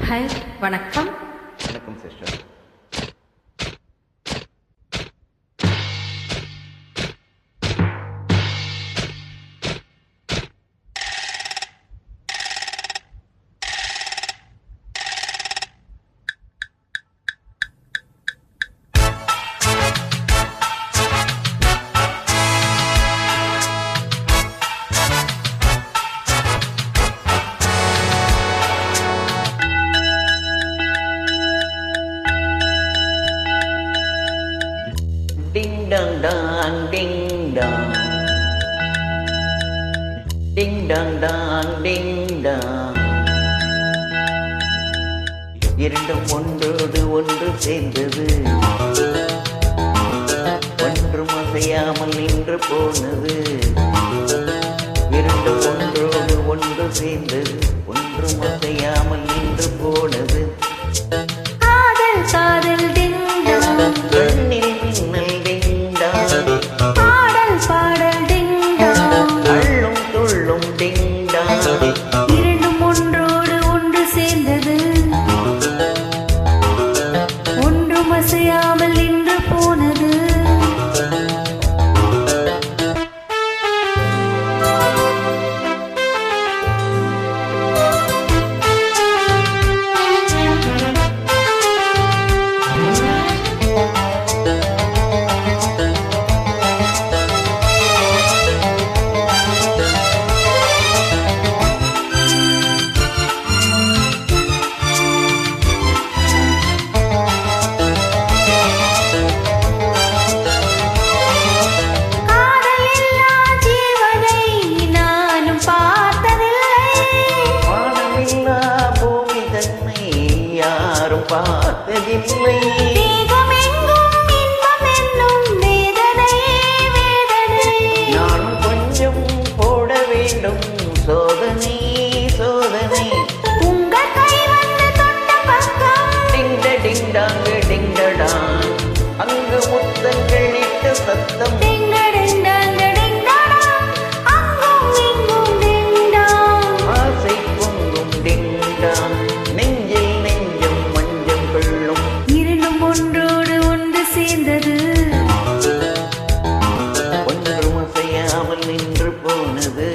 Hi, வணக்கம். வணக்கம் sister. Ding dong dong, ding dong, ding dong dong, ding dong. இரண்டும் ஒன்றோடு ஒன்று சேர்ந்தது, ஒன்றும் அசையாமல் நின்று போனது. இரண்டும் ஒன்றோடு ஒன்று சேர்ந்தது, ஒன்றும் அசையாமல் நின்று போனது. காதல் காதல் டிங் டாங், கண்ணில் மின்னல் டிங் டாங், பாடல் பாடல் டிங் டாங், அள்ளும் துள்ளும் டிங் டாங். இரண்டும் ஒன்றோடு ஒன்று சேர்ந்தது, ஒன்றும் அசையாமல் நின்று போனது. பார்த்ததில்லை நானும் கொஞ்சம் போட வேண்டும் சோதனை சோதனை. உங்கள் கை வந்து தொட்ட பக்கம் டிண்ட டிண்டாங்கு டிண்டடாங், அங்கு முத்தங்கள் இட்ட சத்தம். ஆசை பொங்கும் டிண்டாங், நெஞ்சில் நெஞ்சம் மஞ்சள் கொள்ளும். இரண்டும் ஒன்றோடு ஒன்று சேர்ந்தது, ஒன்றும் அசையாமல் நின்று போனது.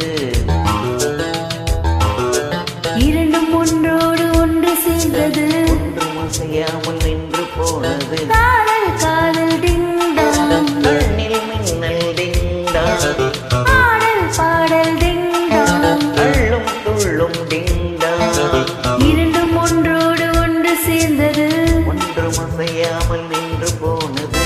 இரண்டும் ஒன்றோடு ஒன்று சேர்ந்தது, ஒன்றும் அசையாமல் நின்று போனது. காதல் காதல் டிங் டாங், கண்ணில் மின்னல் டிங் டாங், பாடல் பாடல் டிங் டாங். அள்ளும் துள்ளும் டிங் டாங். இரண்டும் ஒன்றோடு ஒன்று சேர்ந்தது, ஒன்றும் அசையாமல் நின்று போனது.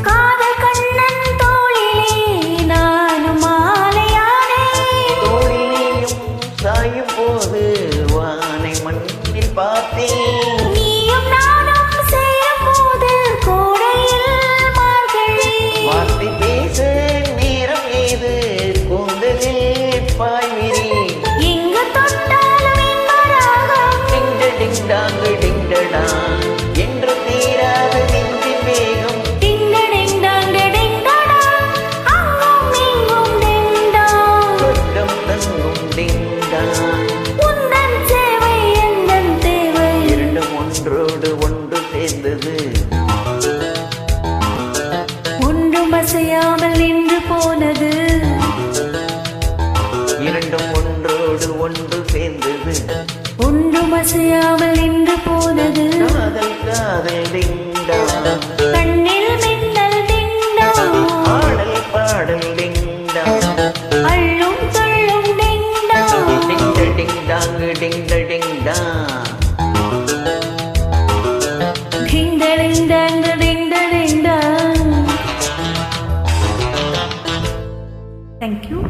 காதல் கண்ணன் தோளிலே நானும் மாலையானே. தோளிலேயும் சாயும் போது வானை மண்ணில் பார்த்தேன். நீயும் நானும் சேரும் போது கோடையில் மார்கழி. வார்த்தை பேச நேரம் ஏது, கூந்தலில் பாய்விரி. எங்கு தொட்டாலும் இன்பராகம், டிண்ட டிண்டாங்கு டிண்டடாங், என்று தீராத நெஞ்சின் வேகம். டிண்டடிண்டாங் டிண்டாடாங், அங்கும் இங்கும் டிண்டாங். சொர்க்கம் தங்கும் டிண்டாங், உந்தன் சேவை எந்தன் தேவை. இரண்டும் ஒன்றோடு ஒன்று சேர்ந்தது, ஒன்றும் அசையாமல் நின்று போனது, இரண்டும் ஒன்றோடு ஒன்று சேர்ந்தது. ஒன்றும் அசையாமல் நின்று போனது. காதல் காதல் டிண்டாங், கண்ணில் மின்னல் டிண்டாங், பாடல் பாடல் டிண்டாங். அள்ளும் துள்ளும் டிண்டாங். டிண்ட டிண்டாங்கு டிண்ட டிண்டாங். டிண்டடிண்டாங் டிண்டடிண்டாங். Thank you.